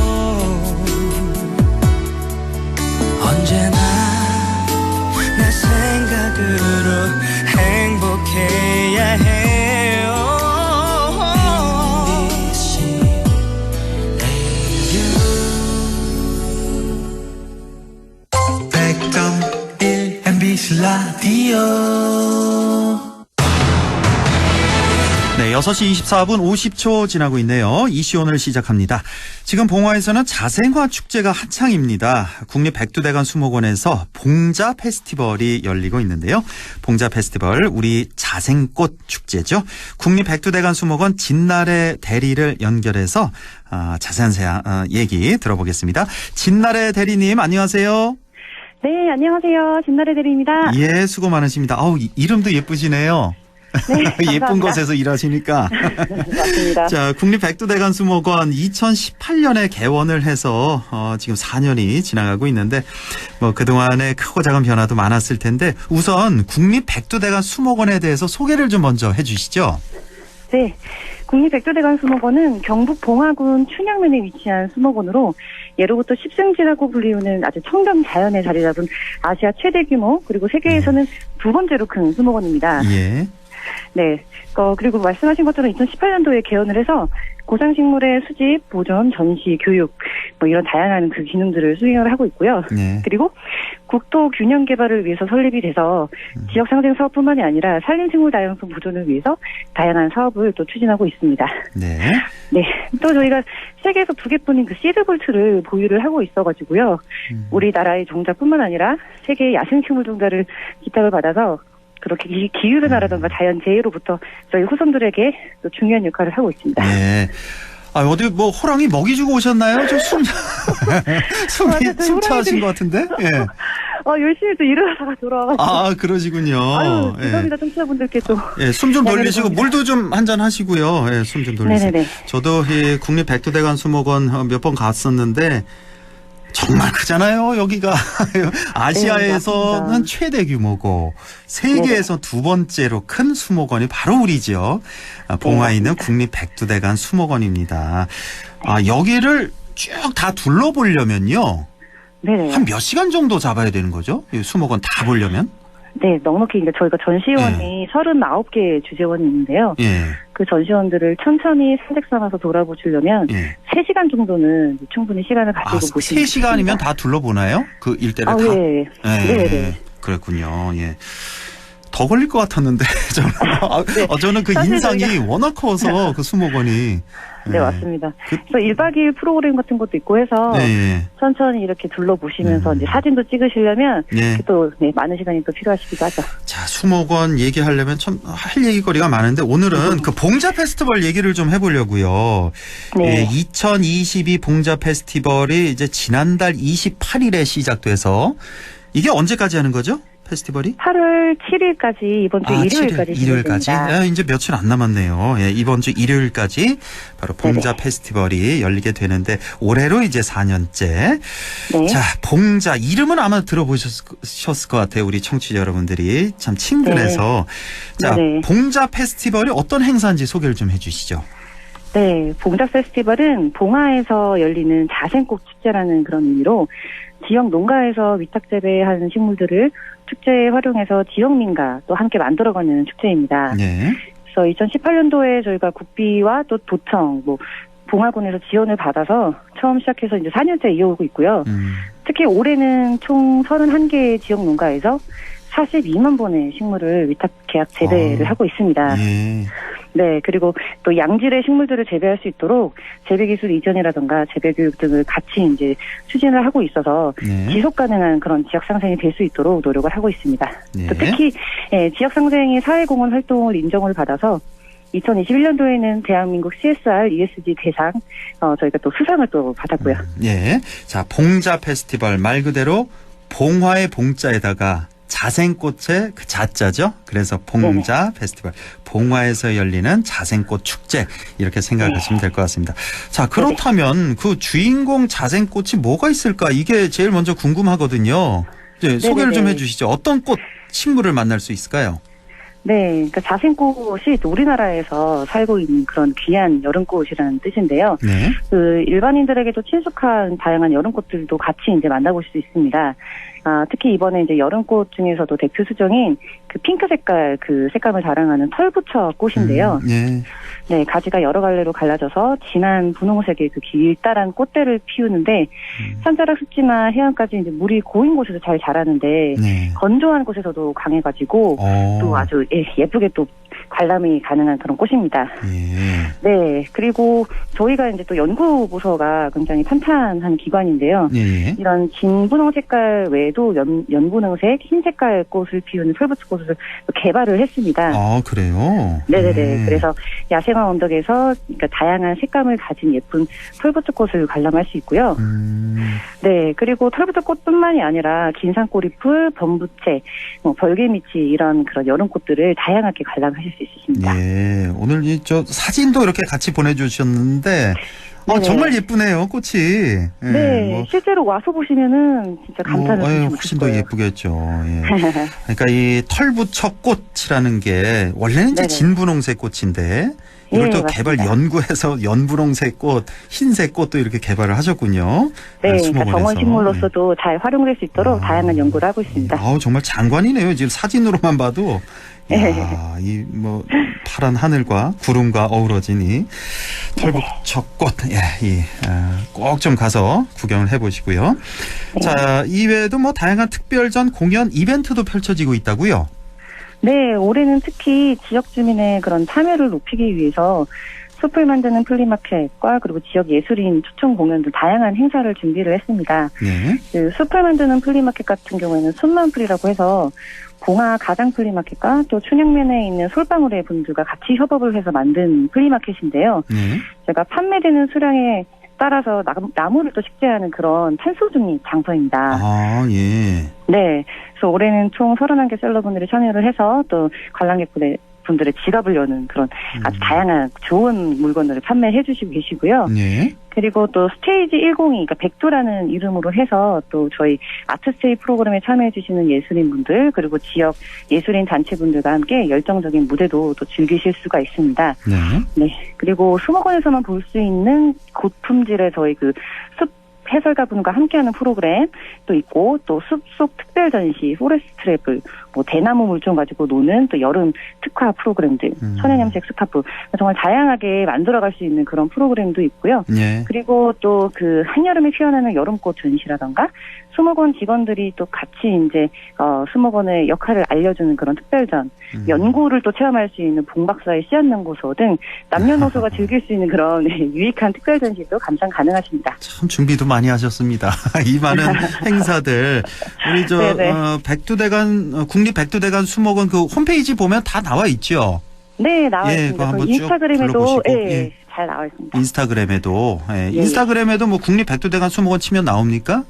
언제나 내 생각으로 행복해야 해요. MBC 라디오. 네, 네, 6시 24분 50초 지나고 있네요. 이시 오늘 시작합니다. 지금 봉화에서는 자생화 축제가 한창입니다. 국립백두대간 수목원에서 봉자 페스티벌이 열리고 있는데요. 봉자 페스티벌, 우리 자생꽃 축제죠. 국립백두대간 수목원 진나래 대리를 연결해서 자세한 얘기 들어보겠습니다. 진나래 대리님, 안녕하세요. 네, 안녕하세요. 진나래 대리입니다. 예, 수고 많으십니다. 아우, 이름도 예쁘시네요. 네, 예쁜 곳에서 일하시니까. 맞습니다. 자, 국립백두대간 수목원 2018년에 개원을 해서 지금 4년이 지나가고 있는데 뭐 그동안에 크고 작은 변화도 많았을 텐데 우선 국립백두대간 수목원에 대해서 소개를 좀 먼저 해 주시죠. 네. 국립백두대간 수목원은 경북 봉화군 춘향면에 위치한 수목원으로 예로부터 십승지라고 불리우는 아주 청정 자연에 자리 잡은 아시아 최대 규모 그리고 세계에서는 두 번째로 큰 수목원입니다. 예. 네. 그리고 말씀하신 것처럼 2018년도에 개원을 해서 고상식물의 수집, 보존, 전시, 교육 뭐 이런 다양한 그 기능들을 수행을 하고 있고요. 네. 그리고 국토 균형 개발을 위해서 설립이 돼서 지역 상생 사업뿐만이 아니라 산림식물 다양성 보존을 위해서 다양한 사업을 또 추진하고 있습니다. 네. 네. 또 저희가 세계에서 2개뿐인 그 시드볼트를 보유를 하고 있어가지고요. 우리나라의 종자뿐만 아니라 세계의 야생식물 종자를 기탁을 받아서 그렇게 기후변화라든가 자연재해로부터 저희 후손들에게 또 중요한 역할을 하고 있습니다. 네. 어디 뭐 호랑이 먹이 주고 오셨나요? 좀 숨 차신 것 같은데? 예. 열심히 또 일을 하다가 돌아와가지고. 그러시군요. 아유, 죄송합니다. 청취자분들께 또. 예, 숨 좀 돌리시고 물도 좀 한잔 하시고요. 예, 숨 좀 돌리세요. 네네네. 저도 이 국립백두대간 수목원 몇 번 갔었는데 정말 크잖아요, 여기가. 아시아에서는 최대 규모고 세계에서 두 번째로 큰 수목원이 바로 우리죠. 봉화에 있는 국립백두대간 수목원입니다. 여기를 쭉 다 둘러보려면요. 네. 한 몇 시간 정도 잡아야 되는 거죠? 이 수목원 다 보려면? 네, 넉넉히 이제 저희가 전시원이 39개 주재원이 있는데요. 예. 그 전시원들을 천천히 산책 삼아서 돌아보시려면 3시간 정도는 충분히 시간을 가지고 보시면 3시간이면 다 둘러보나요? 그 일대를 다? 네. 네. 그랬군요. 예. 더 걸릴 것 같았는데 저는 그 인상이 워낙 커서 그 수목원이. 네, 맞습니다. 그래서 1박 2일 프로그램 같은 것도 있고 해서 천천히 이렇게 둘러보시면서 이제 사진도 찍으시려면 또 많은 시간이 또 필요하시기도 하죠. 자, 수목원 얘기하려면 참 할 얘기거리가 많은데 오늘은 그 봉자 페스티벌 얘기를 좀 해보려고요. 네. 2022 봉자 페스티벌이 이제 지난달 28일에 시작돼서 이게 언제까지 하는 거죠? 페스티벌이? 8월 7일까지 이번 주 일요일까지 일요일까지. 이제 며칠 안 남았네요. 예, 이번 주 일요일까지 바로 봉자 페스티벌이 열리게 되는데 올해로 이제 4년째. 네. 자, 봉자 이름은 아마 들어보셨을 것 같아요. 우리 청취자 여러분들이 참 친근해서. 자, 봉자 페스티벌이 어떤 행사인지 소개를 좀 해주시죠. 네, 봉자 페스티벌은 봉화에서 열리는 자생꽃 축제라는 그런 의미로 지역 농가에서 위탁 재배한 식물들을 축제에 활용해서 지역민과 또 함께 만들어가는 축제입니다. 네. 그래서 2018년도에 저희가 국비와 또 도청, 봉화군에서 지원을 받아서 처음 시작해서 이제 4년째 이어오고 있고요. 특히 올해는 총 31개의 지역 농가에서 42만 본의 식물을 위탁 계약 재배를 하고 있습니다. 네, 그리고 또 양질의 식물들을 재배할 수 있도록 재배 기술 이전이라든가 재배 교육 등을 같이 이제 추진을 하고 있어서 지속 가능한 그런 지역 상생이 될 수 있도록 노력을 하고 있습니다. 또 특히 지역 상생의 사회공헌 활동을 인정을 받아서 2021년도에는 대한민국 CSR ESG 대상 저희가 또 수상을 또 받았고요. 예, 자, 봉자 페스티벌 말 그대로 봉화의 봉자에다가 자생꽃의 그 자자죠. 그래서 봉자 페스티벌, 봉화에서 열리는 자생꽃 축제 이렇게 생각하시면 될 것 같습니다. 자, 그렇다면 그 주인공 자생꽃이 뭐가 있을까? 이게 제일 먼저 궁금하거든요. 이제 소개를 좀 해주시죠. 어떤 꽃 식물을 만날 수 있을까요? 네, 그러니까 자생꽃이 우리나라에서 살고 있는 그런 귀한 여름꽃이라는 뜻인데요. 네. 그 일반인들에게도 친숙한 다양한 여름꽃들도 같이 이제 만나보실 수 있습니다. 특히 이번에 이제 여름꽃 중에서도 대표 수종인 그 핑크 색깔 그 색감을 자랑하는 털부처 꽃인데요. 네, 가지가 여러 갈래로 갈라져서 진한 분홍색의 그 길다란 꽃대를 피우는데 산자락 습지나 해안까지 이제 물이 고인 곳에서 잘 자라는데 건조한 곳에서도 강해가지고 또 아주 예쁘게 또 관람이 가능한 그런 꽃입니다. 예. 네. 그리고 저희가 이제 또 연구 부서가 굉장히 탄탄한 기관인데요. 예. 이런 진분홍 색깔 외에도 연분홍색, 흰 색깔 꽃을 피우는 털부츠 꽃을 또 개발을 했습니다. 아, 그래요? 네네네. 그래서 야생화 언덕에서 그러니까 다양한 색감을 가진 예쁜 털부츠 꽃을 관람할 수 있고요. 네. 그리고 털부츠 꽃뿐만이 아니라 긴산꼬리풀, 범부채, 벌개미치 이런 그런 여름꽃들을 다양하게 관람하실 수 있으십니다. 예. 오늘 저 사진도 이렇게 같이 보내주셨는데 정말 예쁘네요, 꽃이. 예, 네, 실제로 와서 보시면은 진짜 감탄을 하실 훨씬 더 예쁘겠죠. 예. 그러니까 이 털부처꽃이라는 게 원래는 이제 진분홍색 꽃인데 이걸 또 개발 연구해서 연분홍색 꽃, 흰색 꽃도 이렇게 개발을 하셨군요. 네, 그러니까 정원식물로서도 잘 활용될 수 있도록 다양한 연구를 하고 있습니다. 정말 장관이네요. 지금 사진으로만 봐도. 야, 이 파란 하늘과 구름과 어우러진 이 털부처꽃, 꼭 좀 가서 구경을 해보시고요. 자, 이외에도 다양한 특별전 공연 이벤트도 펼쳐지고 있다고요? 네, 올해는 특히 지역 주민의 그런 참여를 높이기 위해서 숲을 만드는 플리마켓과 그리고 지역 예술인 초청 공연 등 다양한 행사를 준비를 했습니다. 네. 그 숲을 만드는 플리마켓 같은 경우에는 숲만풀이라고 해서 봉화 가장 플리마켓과 또 춘향면에 있는 솔방울의 분들과 같이 협업을 해서 만든 플리마켓인데요. 제가 판매되는 수량에 따라서 나무를 또 식재하는 그런 탄소 중립 장소입니다. 아, 예. 네. 그래서 올해는 총 31개 셀러분들이 참여를 해서 또 관람객분들의 지갑을 여는 그런 아주 다양한 좋은 물건들을 판매해 주시고 계시고요. 네. 그리고 또 스테이지 102, 그러니까 백두라는 이름으로 해서 또 저희 아트스테이 프로그램에 참여해 주시는 예술인분들 그리고 지역 예술인 단체분들과 함께 열정적인 무대도 또 즐기실 수가 있습니다. 네. 그리고 수목원에서만 볼 수 있는 고품질의 저희 그 숲 해설가분과 함께하는 프로그램 또 있고 또 숲속 특별 전시, 포레스트 트래블, 대나무 물종 가지고 노는 또 여름 특화 프로그램들, 천연염색 스카프 정말 다양하게 만들어갈 수 있는 그런 프로그램도 있고요. 그리고 또 그 한여름에 피어나는 여름꽃 전시라던가 수목원 직원들이 또 같이 이제 수목원의 역할을 알려주는 그런 특별전, 연구를 또 체험할 수 있는 봉박사의 씨앗 연구소 등 남녀노소가 즐길 수 있는 그런 유익한 특별 전시도 감상 가능하십니다. 참 준비도 많이 하셨습니다. 이 많은 행사들 우리 백두대간 국립백두대간 수목원 그 홈페이지 보면 다 나와 있죠. 네, 나와 있습니다. 인스타그램에도 잘 나와 있습니다. 인스타그램에도 인스타그램에도 국립백두대간 수목원 치면 나옵니까?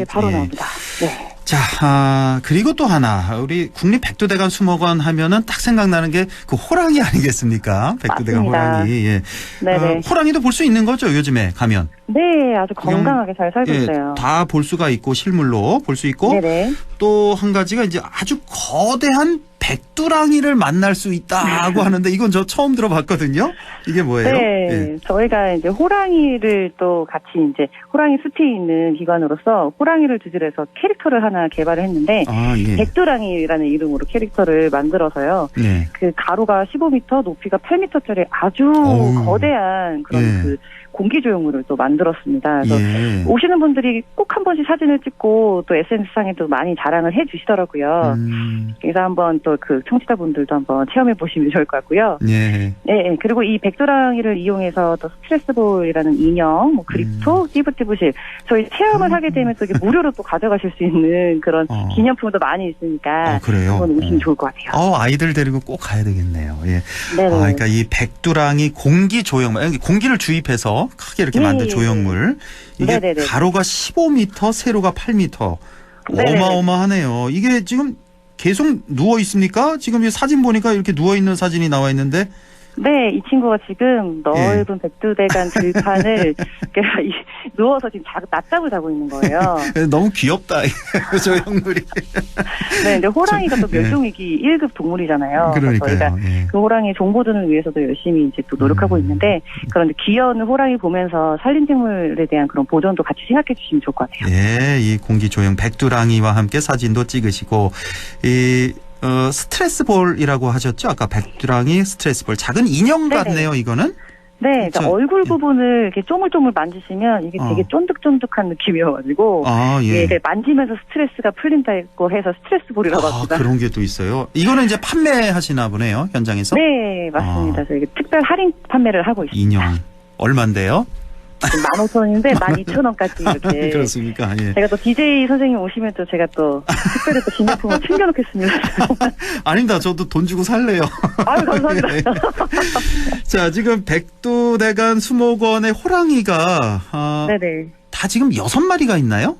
바로 나옵니다. 네. 자, 그리고 또 하나 우리 국립백두대간 수목원 하면은 딱 생각나는 게 그 호랑이 아니겠습니까? 백두대간 맞습니다. 호랑이. 네네. 호랑이도 볼 수 있는 거죠, 요즘에 가면? 네, 아주 건강하게 잘 살고 있어요. 다 볼 수가 있고 실물로 볼 수 있고 또 한 가지가 이제 아주 거대한 백두랑이를 만날 수 있다고 하는데 이건 저 처음 들어봤거든요. 이게 뭐예요? 네, 저희가 이제 호랑이를 또 같이 이제 호랑이 숲이 있는 기관으로서 호랑이를 주제로 해서 캐릭터를 하나 개발을 했는데 백두랑이라는 이름으로 캐릭터를 만들어서요. 그 가로가 15m, 높이가 8m짜리 아주 거대한 그런 그 공기조형물을 또 만들었습니다. 그래서 오시는 분들이 꼭 한 번씩 사진을 찍고 또 SNS상에 또 많이 자랑을 해 주시더라고요. 그래서 한번 또 그 청취자분들도 한번 체험해 보시면 좋을 것 같고요. 네. 그리고 이 백두랑이를 이용해서 또 스트레스볼이라는 인형, 그립토, 띠부띠부실 저희 체험을 하게 되면 또 이게 무료로 또 가져가실 수 있는 그런 기념품도 많이 있으니까 그래요? 한번 오시면 좋을 것 같아요. 아이들 데리고 꼭 가야 되겠네요. 그러니까 이 백두랑이 공기조형물, 공기를 주입해서 크게 이렇게 만든 조형물. 이게 가로가 15m, 세로가 8m. 어마어마하네요. 이게 지금 계속 누워 있습니까? 지금 이 사진 보니까 이렇게 누워 있는 사진이 나와 있는데. 네, 이 친구가 지금 넓은 백두대간 들판을 누워서 지금 낮잠을 자고 있는 거예요. 너무 귀엽다, 저 형물이. 네, 근데 호랑이가 또 멸종위기 1급 동물이잖아요. 그러니까요. 저희가 그 호랑이 정보전을 위해서도 열심히 이제 또 노력하고 있는데 그런데 귀여운 호랑이 보면서 산림생물에 대한 그런 보존도 같이 생각해 주시면 좋을 것 같아요. 이 공기조형 백두랑이와 함께 사진도 찍으시고 스트레스볼이라고 하셨죠? 아까 백두랑이 스트레스볼. 작은 인형 같네요, 이거는? 네, 그러니까 자, 얼굴 부분을 이렇게 쪼물쪼물 만지시면 이게 되게 쫀득쫀득한 느낌이어가지고 이게 만지면서 스트레스가 풀린다고 해서 스트레스 볼이라고 합니다. 그런 게 또 있어요. 이거는 이제 판매하시나 보네요, 현장에서? 네, 맞습니다. 저희 특별 할인 판매를 하고 있습니다. 인형 얼마인데요? 15,000원인데 12,000원까지 이렇게. 그렇습니까? 예. 제가 또 DJ 선생님 오시면 또 제가 또 특별히 또 진료품을 챙겨놓겠습니다. 아닙니다. 저도 돈 주고 살래요. 아유, 감사합니다. 네. 자, 지금 백두대간 수목원의 호랑이가 네네. 다 지금 6마리가 있나요?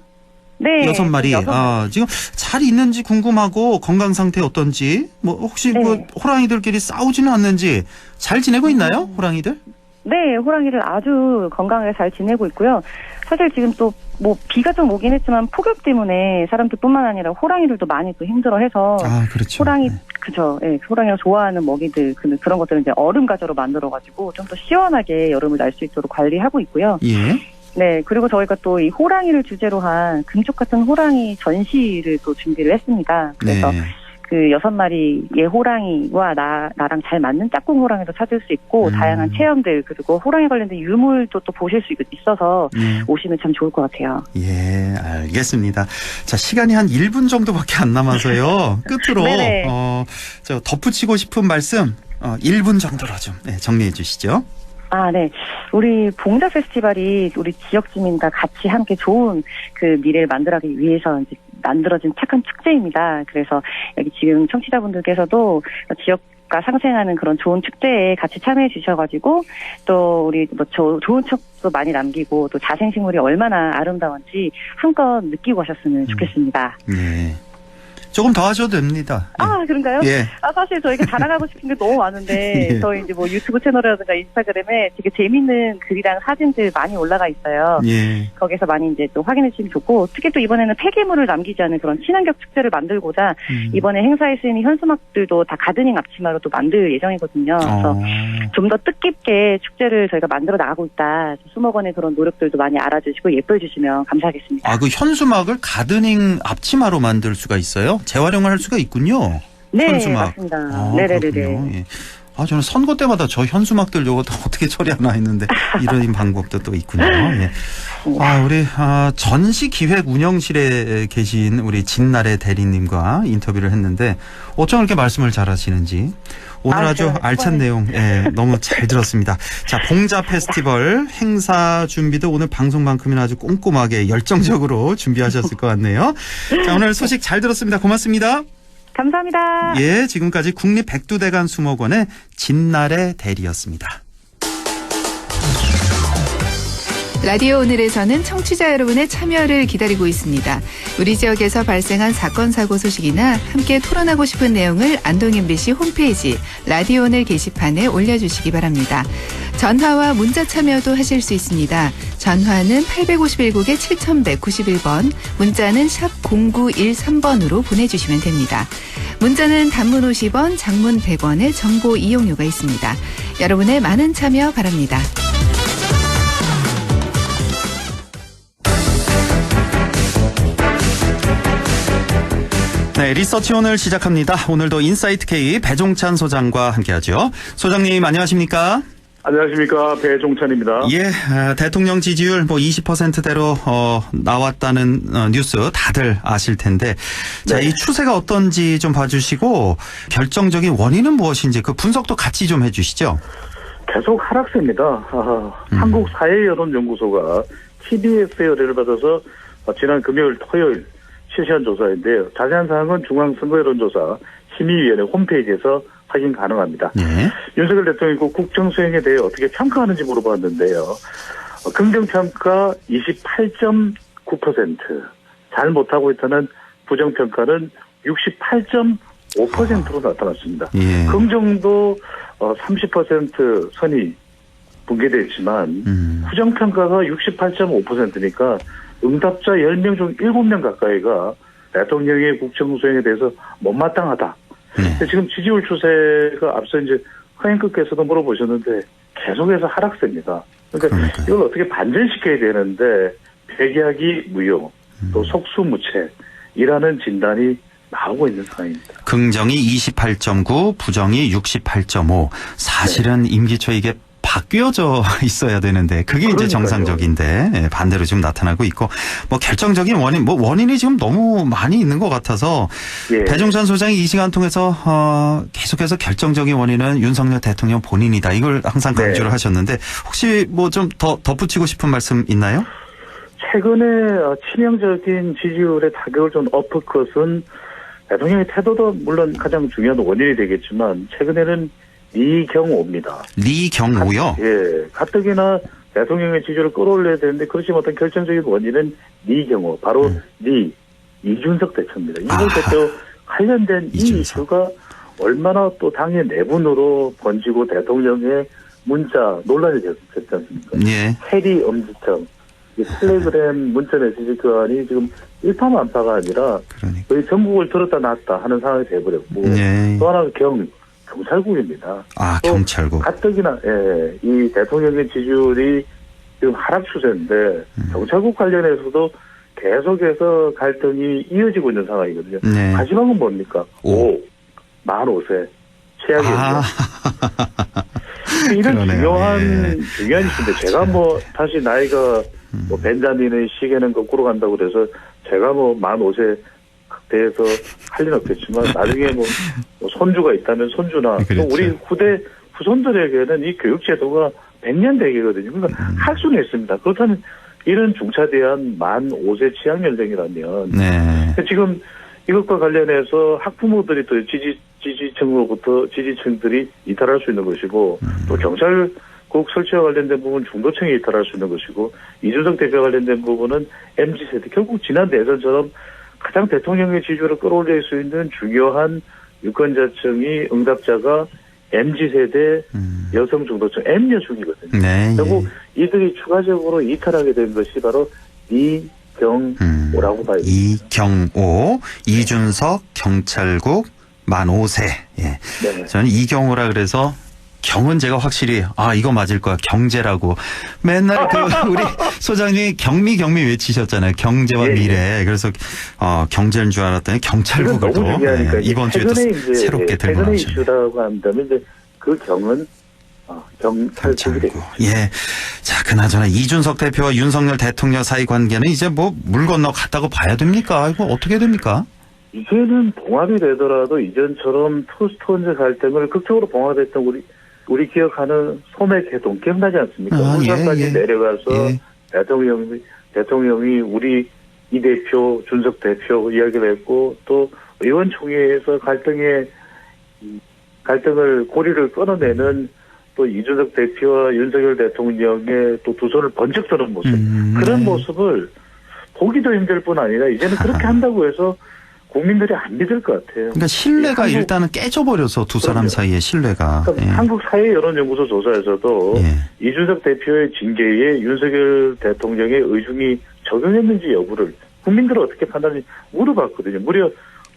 네. 6마리. 지금 잘 있는지 궁금하고 건강 상태 어떤지 뭐 혹시 그 호랑이들끼리 싸우지는 않는지 잘 지내고 있나요? 호랑이들? 네, 호랑이를 아주 건강하게 잘 지내고 있고요. 사실 지금 또 뭐 비가 좀 오긴 했지만 폭염 때문에 사람들뿐만 아니라 호랑이들도 많이 또 힘들어해서 그렇죠. 호랑이 그죠. 예, 호랑이가 좋아하는 먹이들 그런 것들은 이제 얼음 가저로 만들어가지고 좀 더 시원하게 여름을 날 수 있도록 관리하고 있고요. 예. 네, 그리고 저희가 또 이 호랑이를 주제로 한 금쪽 같은 호랑이 전시를 또 준비를 했습니다. 그래서 그 6마리의 호랑이와 나랑 잘 맞는 짝꿍 호랑이도 찾을 수 있고 다양한 체험들 그리고 호랑이 관련된 유물도 또 보실 수 있어서 오시면 참 좋을 것 같아요. 예, 알겠습니다. 자, 시간이 한 1분 정도밖에 안 남아서요. 끝으로 저 덧붙이고 싶은 말씀 1분 정도로 좀 정리해 주시죠. 네. 우리 봉자 페스티벌이 우리 지역 주민과 같이 함께 좋은 그 미래를 만들어가기 위해서 이제 만들어진 착한 축제입니다. 그래서 여기 지금 청취자분들께서도 지역과 상생하는 그런 좋은 축제에 같이 참여해 주셔가지고 또 우리 뭐 좋은 추억도 많이 남기고 또 자생식물이 얼마나 아름다운지 한껏 느끼고 가셨으면 좋겠습니다. 네. 조금 더 하셔도 됩니다. 그런가요? 예. 사실 저희가 자랑하고 싶은 게 너무 많은데, 저희 이제 뭐 유튜브 채널이라든가 인스타그램에 되게 재밌는 글이랑 사진들 많이 올라가 있어요. 예. 거기서 많이 이제 또 확인해 주시면 좋고, 특히 또 이번에는 폐기물을 남기지 않은 그런 친환경 축제를 만들고자, 이번에 행사에 쓰이는 현수막들도 다 가드닝 앞치마로 또 만들 예정이거든요. 그래서 좀 더 뜻깊게 축제를 저희가 만들어 나가고 있다. 수목원의 그런 노력들도 많이 알아주시고 예뻐해 주시면 감사하겠습니다. 그 현수막을 가드닝 앞치마로 만들 수가 있어요? 재활용을 할 수가 있군요. 네, 현수막. 맞습니다. 네네네. 예. 저는 선거 때마다 저 현수막들 요거 어떻게 처리하나 했는데 이런 방법도 또 있군요. 예. 우리 전시 기획 운영실에 계신 우리 진나래 대리님과 인터뷰를 했는데 어쩜 이렇게 말씀을 잘하시는지 오늘 아주 알찬 내용 너무 잘 들었습니다. 자, 봉자 페스티벌 행사 준비도 오늘 방송만큼이나 아주 꼼꼼하게 열정적으로 준비하셨을 것 같네요. 자, 오늘 소식 잘 들었습니다. 고맙습니다. 감사합니다. 예, 지금까지 국립백두대간 수목원의 진나래 대리였습니다. 라디오 오늘에서는 청취자 여러분의 참여를 기다리고 있습니다. 우리 지역에서 발생한 사건 사고 소식이나 함께 토론하고 싶은 내용을 안동 MBC 홈페이지 라디오 오늘 게시판에 올려주시기 바랍니다. 전화와 문자 참여도 하실 수 있습니다. 전화는 851국에 7191번, 문자는 샵 0913번으로 보내주시면 됩니다. 문자는 단문 50원, 장문 100원의 정보 이용료가 있습니다. 여러분의 많은 참여 바랍니다. 네, 리서치 오늘 시작합니다. 오늘도 인사이트 K 배종찬 소장과 함께하죠. 소장님 안녕하십니까? 안녕하십니까, 배종찬입니다. 예, 대통령 지지율 20%대로 나왔다는 뉴스 다들 아실 텐데, 자, 이 추세가 어떤지 좀 봐주시고 결정적인 원인은 무엇인지 그 분석도 같이 좀 해주시죠. 계속 하락세입니다. 한국사회여론연구소가 TBS의 의뢰를 받아서 지난 금요일, 토요일 실시한 조사인데요. 자세한 사항은 중앙선거여론조사 심의위원회 홈페이지에서 확인 가능합니다. 윤석열 대통령이 국정 수행에 대해 어떻게 평가하는지 물어봤는데요. 긍정평가 28.9%, 잘 못하고 있다는 부정평가는 68.5%로 나타났습니다. 긍정도 30% 선이 붕괴되어 있지만 부정평가가 68.5%니까 응답자 10명 중 7명 가까이가 대통령의 국정 수행에 대해서 못마땅하다. 지금 지지율 추세가 앞서 이제 허행급께서도 물어보셨는데 계속해서 하락세입니다. 그러니까 이걸 어떻게 반전시켜야 되는데 회계하기 무효, 또 속수무책이라는 진단이 나오고 있는 상황입니다. 긍정이 28.9, 부정이 68.5. 사실은 임기 초 이게 바뀌어져 있어야 되는데 그게 이제 정상적인데 예, 반대로 지금 나타나고 있고 뭐 결정적인 원인이 지금 너무 많이 있는 것 같아서 예. 배종찬 소장이 이 시간 통해서 계속해서 결정적인 원인은 윤석열 대통령 본인이다. 이걸 항상 강조를 하셨는데 혹시 뭐 좀 더 덧붙이고 싶은 말씀 있나요? 최근에 치명적인 지지율의 타격을 준 어퍼컷은 대통령의 태도도 물론 가장 중요한 원인이 되겠지만 최근에는 리경호입니다. 리경호요? 예, 가뜩이나 대통령의 지지율을 끌어올려야 되는데 그렇지 못한 결정적인 원인은 리경호, 바로 이준석 대표입니다. 이준석 대표 관련된 이 이슈가 얼마나 또 당의 내분으로 번지고 대통령의 문자 논란이 됐지 않습니까? 예. 해리 엄지청, 텔레그램 문자 메시지 교환이 지금 일파만파가 아니라 거의 전국을 들었다 놨다 하는 상황이 돼버렸고 예. 또 하나 경찰국입니다. 경찰국. 가뜩이나 이 대통령의 지지율이 지금 하락 추세인데 경찰국 관련해서도 계속해서 갈등이 이어지고 있는 상황이거든요. 네. 마지막은 뭡니까? 만 5세 최악이에요. 이런 중요한 이슈인데 제가 뭐 사실 나이가 뭐 벤자민의 시계는 거꾸로 간다고 그래서 제가 뭐 만 5세 대해서 할 일은 없겠지만 나중에 뭐 손주가 있다면 손주나 또 우리 후손들에게는 이 교육 제도가 100년 대계거든요. 그러니까 할 수는 있습니다. 그렇다면 이런 중차대한 만 5세 취약연령이라면 지금 이것과 관련해서 학부모들이 또 지지층으로부터 지지층들이 이탈할 수 있는 것이고 또 경찰국 설치와 관련된 부분 중도층이 이탈할 수 있는 것이고 이준석 대표와 관련된 부분은 MZ세대 결국 지난 대선처럼 가장 대통령의 지지율을 끌어올릴 수 있는 중요한 유권자층이 응답자가 MZ세대 여성 중도층 M여중이거든요. 결국 이들이 추가적으로 이탈하게 된 것이 바로 이경호라고 봐요. 이경호, 이준석, 경찰국, 만 5세. 예. 네. 저는 이경호라 그래서 경은 제가 확실히 이거 맞을 거야. 경제라고. 맨날 우리 소장님이 경미 외치셨잖아요. 경제와 미래. 그래서 경제인 줄 알았더니 경찰국을 또 이번 주에도 새롭게 들고 나오셨네요. 최근의 이슈라고 한다면 이제 그 경은 경찰국이 되겠죠. 예. 자, 그나저나 이준석 대표와 윤석열 대통령 사이 관계는 이제 뭐 물 건너 갔다고 봐야 됩니까? 이거 어떻게 됩니까? 이제는 봉합이 되더라도 이전처럼 투스톤즈 갈등을 극적으로 봉합했던 우리 기억하는 소맥해동 기억나지 않습니까? 울산까지 내려가서 대통령이 우리 이 대표, 준석 대표 이야기를 했고 또 의원총회에서 갈등을 고리를 끊어내는 또 이준석 대표와 윤석열 대통령의 또 두 손을 번쩍 드는 모습 그런 모습을 보기도 힘들 뿐 아니라 이제는 그렇게 한다고 해서 국민들이 안 믿을 것 같아요. 그러니까 신뢰가 일단은 깨져버려서 두 사람 사이의 신뢰가. 그러니까 한국사회여론연구소 조사에서도 이준석 대표의 징계에 윤석열 대통령의 의중이 적용했는지 여부를 국민들은 어떻게 판단하는지 물어봤거든요. 무려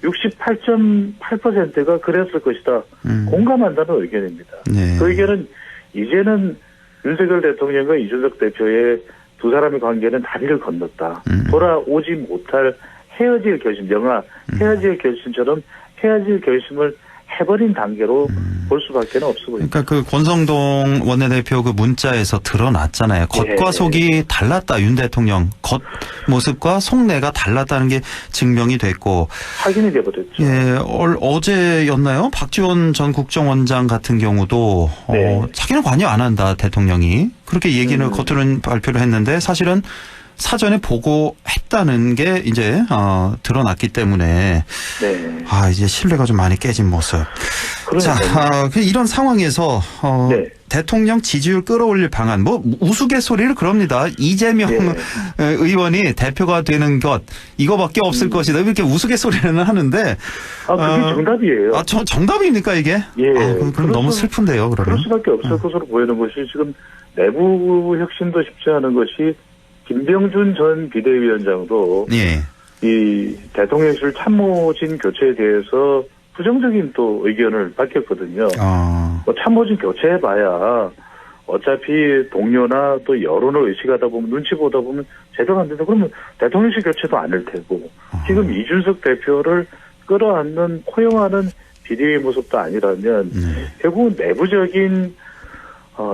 68.8%가 그랬을 것이다. 공감한다는 의견입니다. 그 의견은 이제는 윤석열 대통령과 이준석 대표의 두 사람의 관계는 다리를 건넜다. 돌아오지 못할 헤어질 결심, 영화 헤어질 결심처럼 헤어질 결심을 해버린 단계로 볼 수밖에 없어 보입니다. 그러니까 그 권성동 원내대표 그 문자에서 드러났잖아요. 겉과 속이 달랐다. 윤 대통령 겉 모습과 속내가 달랐다는 게 증명이 됐고 확인이 돼버렸죠. 예, 어제였나요? 박지원 전 국정원장 같은 경우도 자기는 관여 안 한다 대통령이 그렇게 얘기는 겉으로는 발표를 했는데 사실은 사전에 보고했다는 게 이제 드러났기 때문에 이제 신뢰가 좀 많이 깨진 모습. 자, 이런 상황에서 대통령 지지율 끌어올릴 방안 뭐 우스갯소리를 그럽니다. 이재명 의원이 대표가 되는 것 이거밖에 없을 것이다. 이렇게 우스갯소리는 하는데 그게 정답이에요. 정답입니까 이게? 그럼 너무 슬픈데요. 그러면. 그럴 수밖에 없을 것으로 보이는 것이 지금 내부 혁신도 쉽지 않은 것이 김병준 전 비대위원장도 이 대통령실 참모진 교체에 대해서 부정적인 또 의견을 밝혔거든요. 뭐 참모진 교체해봐야 어차피 동료나 또 여론을 의식하다 보면 눈치 보다 보면 제대로 안 된다. 그러면 대통령실 교체도 안 할 테고 지금 이준석 대표를 끌어안는 포용하는 비대위 모습도 아니라면 결국은 내부적인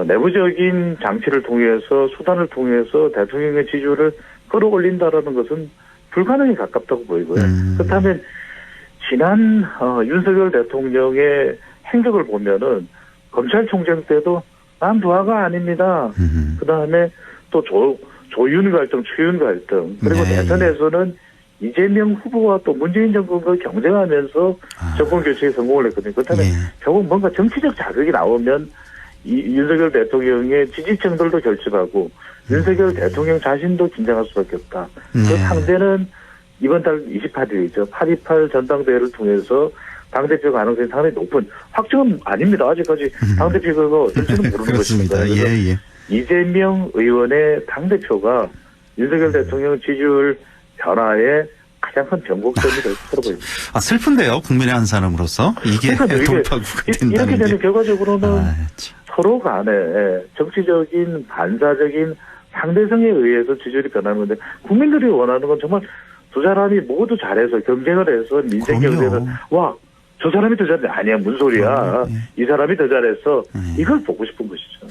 내부적인 장치를 통해서 수단을 통해서 대통령의 지지율을 끌어올린다라는 것은 불가능에 가깝다고 보이고요. 그렇다면 지난 윤석열 대통령의 행적을 보면은 검찰총장 때도 난 부하가 아닙니다. 그다음에 또 조윤 갈등, 추윤 갈등, 그리고 대선에서는 이재명 후보와 또 문재인 정권과 경쟁하면서 정권 교체에 성공을 했거든요. 그렇다면 결국 뭔가 정치적 자극이 나오면 윤석열 대통령의 지지층들도 결집하고 윤석열 대통령 자신도 긴장할 수밖에 없다. 그 상대는 이번 달 28일이죠. 8.28 전당대회를 통해서 당대표 가능성이 상당히 높은, 확정은 아닙니다. 아직까지 당대표가 어떨지는 모르는 것입니다. 그래서 이재명 의원의 당대표가 윤석열 대통령 지지율 변화에 가장 큰 변곡점이 될 것으로 보입니다. 슬픈데요. 국민의 한 사람으로서. 이게 돌파구가 된다는 이렇게 되면 게. 결과적으로는 서로 간에 정치적인 반사적인 상대성에 의해서 지지율이 변하는 건데, 국민들이 원하는 건 정말 두 사람이 모두 잘해서 경쟁을 해서 민생 경쟁을 저 사람이 더 잘해. 아니야, 뭔 소리야. 이 사람이 더 잘했어. 이걸 보고 싶은 것이죠.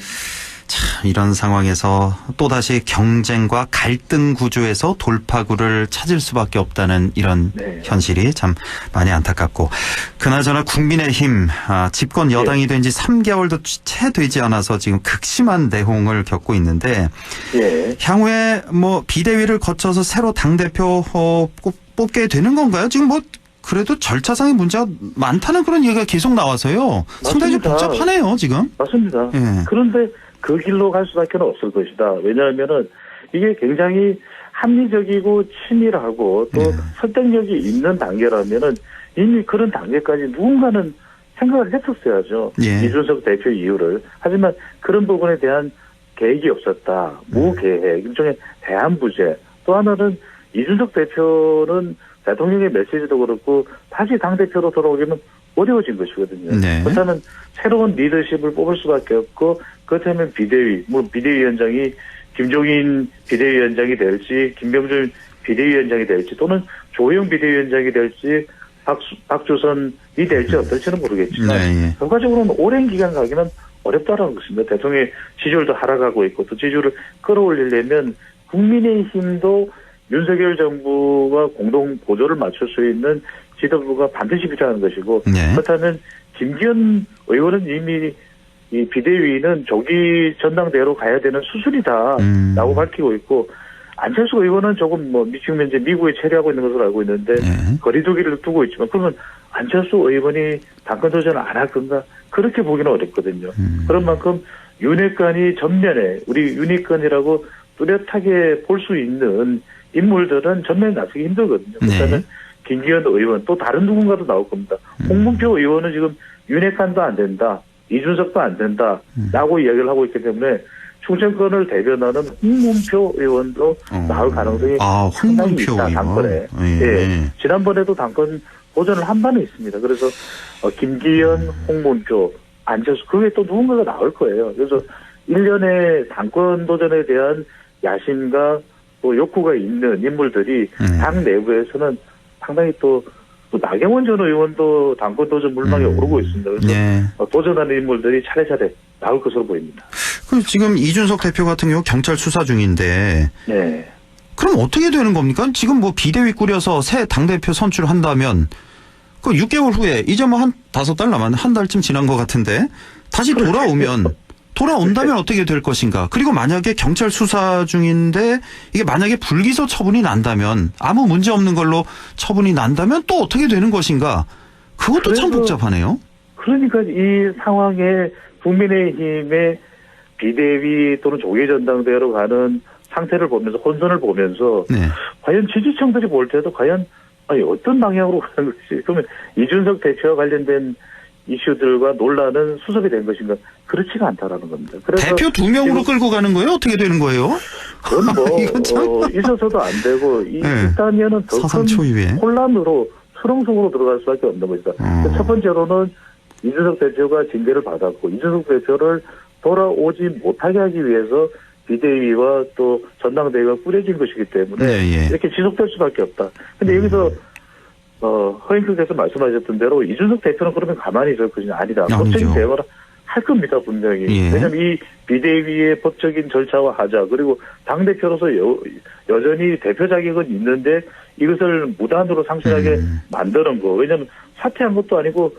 참, 이런 상황에서 또다시 경쟁과 갈등 구조에서 돌파구를 찾을 수밖에 없다는 이런 현실이 참 많이 안타깝고, 그나저나 국민의힘 집권 여당이 된 지 3개월도 채 되지 않아서 지금 극심한 내홍을 겪고 있는데 향후에 뭐 비대위를 거쳐서 새로 당대표 뽑게 되는 건가요? 지금 뭐 그래도 절차상의 문제가 많다는 그런 얘기가 계속 나와서요. 상당히 좀 복잡하네요, 지금. 맞습니다. 그런데 그 길로 갈 수밖에 없을 것이다. 왜냐하면은 이게 굉장히 합리적이고 치밀하고 또 설득력이 있는 단계라면은 이미 그런 단계까지 누군가는 생각을 했었어야죠. 이준석 대표 이유를. 하지만 그런 부분에 대한 계획이 없었다. 무계획, 일종의 대안부재. 또 하나는 이준석 대표는 대통령의 메시지도 그렇고 다시 당대표로 돌아오기는 어려워진 것이거든요. 그렇다면 새로운 리더십을 뽑을 수밖에 없고, 그렇다면 비대위, 물론 비대위원장이 김종인 비대위원장이 될지 김병준 비대위원장이 될지 또는 조영 비대위원장이 될지 박주선이 될지 어떨지는 모르겠지만 결과적으로는 오랜 기간 가기는 어렵다라는 것입니다. 대통령의 지지율도 하락하고 있고 또 지지율을 끌어올리려면 국민의힘도 윤석열 정부와 공동 보조를 맞출 수 있는 지도부가 반드시 필요한 것이고 그렇다면 김기현 의원은 이미 이 비대위는 조기 전당대회로 가야 되는 수순이다라고 밝히고 있고 안철수 의원은 조금 지금 현재 미국에 체류하고 있는 것으로 알고 있는데 거리두기를 두고 있지만 그러면 안철수 의원이 당권 도전을 안 할 건가 그렇게 보기는 어렵거든요. 그런 만큼 윤핵관이 전면에 우리 윤핵관이라고 뚜렷하게 볼 수 있는 인물들은 전면에 나서기 힘들거든요. 그렇다면 김기현 의원 또 다른 누군가도 나올 겁니다. 홍문표 의원은 지금 윤핵관도 안 된다. 이준석도 안 된다라고 이야기를 하고 있기 때문에 충청권을 대변하는 홍문표 의원도 나올 가능성이 상당히 있다. 당권에. 지난번에도 당권 도전을 한 바는 있습니다. 그래서 김기현, 홍문표, 안철수 그게 또 누군가가 나올 거예요. 그래서 1년의 당권 도전에 대한 야심과 또 욕구가 있는 인물들이 당 내부에서는 상당히 또 나경원 전 의원도 당권 도전 물망에 오르고 있습니다. 그래서 도전하는 인물들이 차례차례 나올 것으로 보입니다. 그럼 지금 이준석 대표 같은 경우 경찰 수사 중인데 그럼 어떻게 되는 겁니까? 지금 뭐 비대위 꾸려서 새 당대표 선출한다면 그 6개월 후에 이제 뭐 한 5달 남았는데 한 달쯤 지난 것 같은데 다시 돌아온다면 어떻게 될 것인가? 그리고 만약에 경찰 수사 중인데 이게 만약에 불기소 처분이 난다면 아무 문제 없는 걸로 처분이 난다면 또 어떻게 되는 것인가? 그것도 참 복잡하네요. 그러니까 이 상황에 국민의힘의 비대위 또는 조기 전당대회로 가는 상태를 보면서 혼선을 보면서 과연 지지층들이 볼 때도 과연 어떤 방향으로 가는 것이 그러면 이준석 대표와 관련된 이슈들과 논란은 수습이 된 것인가? 그렇지가 않다라는 겁니다. 그래서 대표 2명으로 끌고 가는 거예요? 어떻게 되는 거예요? 그건 있어서도 안 되고 일단은 더 큰 혼란으로 수렁속으로 들어갈 수밖에 없는 것이다. 첫 번째로는 이준석 대표가 징계를 받았고 이준석 대표를 돌아오지 못하게 하기 위해서 비대위와 또 전당대회가 꾸려진 것이기 때문에 이렇게 지속될 수밖에 없다. 근데 여기서 허인클께서 말씀하셨던 대로 이준석 대표는 그러면 가만히 있을 것이 아니다. 법적인 대응을 할 겁니다, 분명히. 예. 왜냐하면 이 비대위의 법적인 절차와 하자, 그리고 당대표로서 여전히 대표 자격은 있는데 이것을 무단으로 상실하게 만드는 거. 왜냐하면 사퇴한 것도 아니고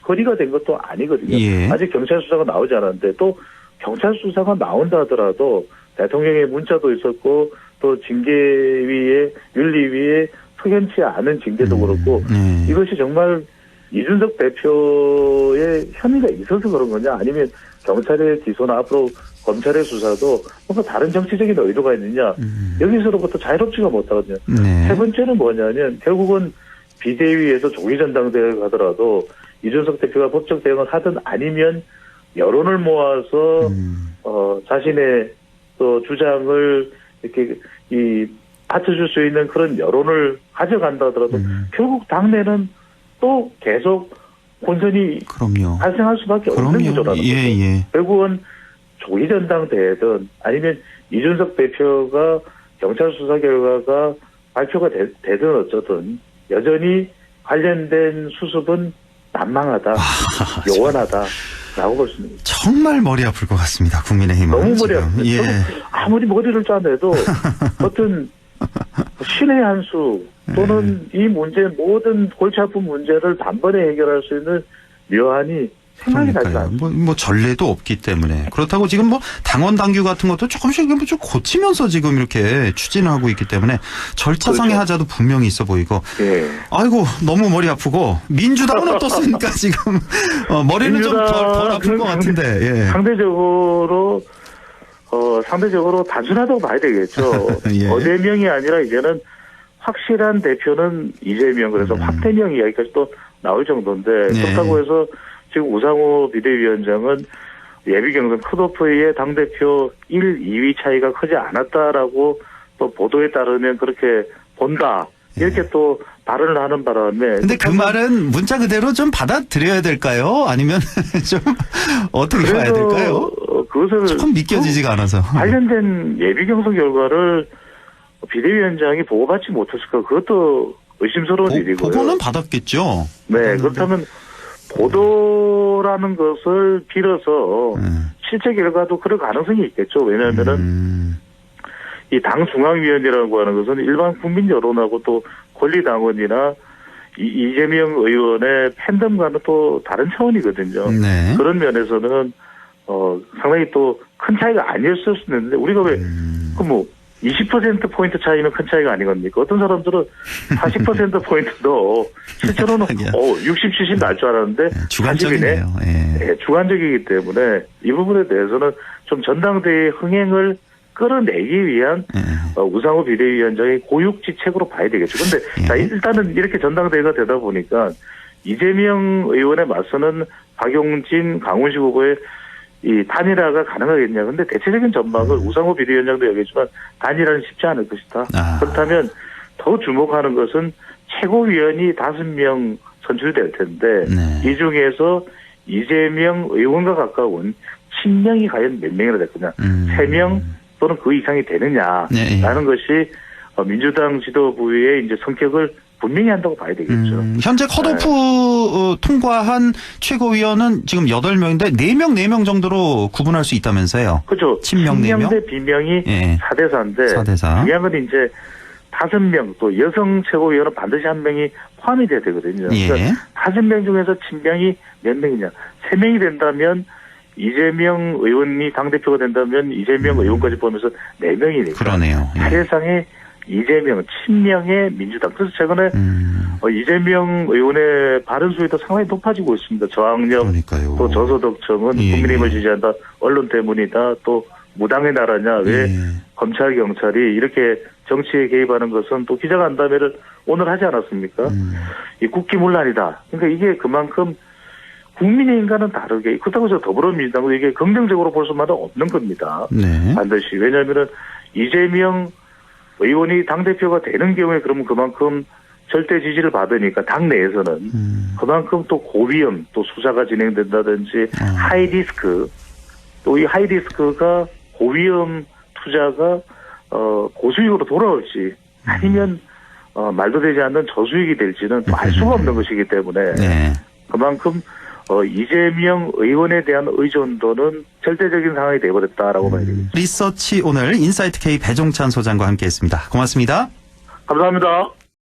거리가 된 것도 아니거든요. 예. 아직 경찰 수사가 나오지 않았는데 또 경찰 수사가 나온다 하더라도 대통령의 문자도 있었고 또 징계위에 윤리위에 석연치 않은 징계도 그렇고 이것이 정말 이준석 대표의 혐의가 있어서 그런 거냐 아니면 경찰의 기소나 앞으로 검찰의 수사도 뭔가 다른 정치적인 의도가 있느냐 여기서로부터 자유롭지가 못하거든요. 세 번째는 뭐냐면 결국은 비대위에서 조기전당대회를 가더라도 이준석 대표가 법적 대응을 하든 아니면 여론을 모아서 자신의 또 주장을 이렇게 받쳐줄 수 있는 그런 여론을 가져간다 하더라도 결국 당내는 또 계속 혼선이 발생할 수밖에 없는 구조라는 거죠. 예. 결국은 조기전당대회든 아니면 이준석 대표가 경찰 수사 결과가 발표가 되든 어쩌든 여전히 관련된 수습은 난망하다, 요원하다라고 볼 수 있습니다. 정말 머리 아플 것 같습니다. 국민의힘은. 너무 머리 아프죠. 예. 아무리 머리를 짜내도 어떤 신의 한 수 또는 이 문제 모든 골치 아픈 문제를 단번에 해결할 수 있는 묘안이 생각이 나지 않습니다. 뭐 전례도 없기 때문에 그렇다고 지금 뭐 당원 당규 같은 것도 조금씩 좀 고치면서 지금 이렇게 추진하고 있기 때문에 절차상의 하자도 분명히 있어 보이고. 예. 아이고 너무 머리 아프고 민주당은 어떻습니까 지금 머리는 좀 덜 아플 것 같은데. 예. 상대적으로 단순하다고 봐야 되겠죠. 예. 어대명이 아니라 이제는 확실한 대표는 이재명 그래서 확대명 이야기까지 또 나올 정도인데 그렇다고 해서 지금 우상호 비대위원장은 예비경선 컷오프의 당대표 1, 2위 차이가 크지 않았다라고 또 보도에 따르면 그렇게 본다. 이렇게 또 발언을 하는 바람에. 근데 그 말은 문자 그대로 좀 받아들여야 될까요? 아니면 좀 어떻게 봐야 될까요? 그것을 조금 믿겨지지가 않아서. 관련된 예비경선 결과를 비대위원장이 보고받지 못했을까? 그것도 의심스러운 일이고요. 보고는 받았겠죠. 네, 그렇다면 보도라는 것을 빌어서 실제 결과도 그럴 가능성이 있겠죠. 왜냐하면은 이 당 중앙위원회라고 하는 것은 일반 국민 여론하고 또 권리당원이나 이재명 의원의 팬덤과는 또 다른 차원이거든요. 네. 그런 면에서는 상당히 또 큰 차이가 아니었을 수 있는데 우리가 왜 20% 차이면 큰 차이가 아닌 겁니까? 어떤 사람들은 40% 포인트도 실제로는 60, 70 날 줄 알았는데 주관적이네요. 네, 주관적이기 때문에 이 부분에 대해서는 좀 전당대회 흥행을 끌어내기 위한 우상호 비대위원장의 고육지책으로 봐야 되겠죠. 근데 자, 일단은 이렇게 전당대회가 되다 보니까 이재명 의원에 맞서는 박용진, 강훈식 후보의 이 단일화가 가능하겠냐. 근데 대체적인 전망을 우상호 비대위원장도 얘기했지만 단일화는 쉽지 않을 것이다. 그렇다면 더 주목하는 것은 최고위원이 5명 선출될 텐데 이 중에서 이재명 의원과 가까운 친명이 과연 몇 명이나 될 거냐. 3명 또는 그 이상이 되느냐라는 것이 민주당 지도부의 이제 성격을 분명히 한다고 봐야 되겠죠. 현재 컷오프 통과한 최고위원은 지금 8명인데 4명 정도로 구분할 수 있다면서요. 그렇죠. 친명 4명 대 비명이 4대 4인데 4대 4. 중요한 건 이제 5명 또 여성 최고위원은 반드시 1명이 포함이 돼야 되거든요. 그러니까 5명 중에서 친명이 몇 명이냐. 3명이 된다면 이재명 의원이 당대표가 된다면 이재명 의원까지 포함해서 4명이니까. 그러네요. 사실상의 이재명, 친명의 민주당. 그래서 최근에 이재명 의원의 발언 수위도 상당히 높아지고 있습니다. 저학력, 또 저소득층은 국민의힘을 지지한다. 언론 때문이다. 또 무당의 나라냐. 왜 검찰, 경찰이 이렇게 정치에 개입하는 것은 또 기자간담회를 오늘 하지 않았습니까? 이 국기문란이다. 그러니까 이게 그만큼 국민의힘과는 다르게 그렇다고 해서 더불어민주당도 이게 긍정적으로 볼 수만은 없는 겁니다. 반드시. 왜냐하면은 이재명 의원이 당대표가 되는 경우에 그러면 그만큼 절대 지지를 받으니까 당내에서는 그만큼 또 고위험 또 수사가 진행된다든지 하이리스크 또 이 하이리스크가 고위험 투자가 고수익으로 돌아올지 아니면 말도 되지 않는 저수익이 될지는 또 알 수가 없는 것이기 때문에 그만큼 이재명 의원에 대한 의존도는 절대적인 상황이 되어버렸다라고 봐야 됩니다. 리서치 오늘 인사이트 K 배종찬 소장과 함께했습니다. 고맙습니다. 감사합니다.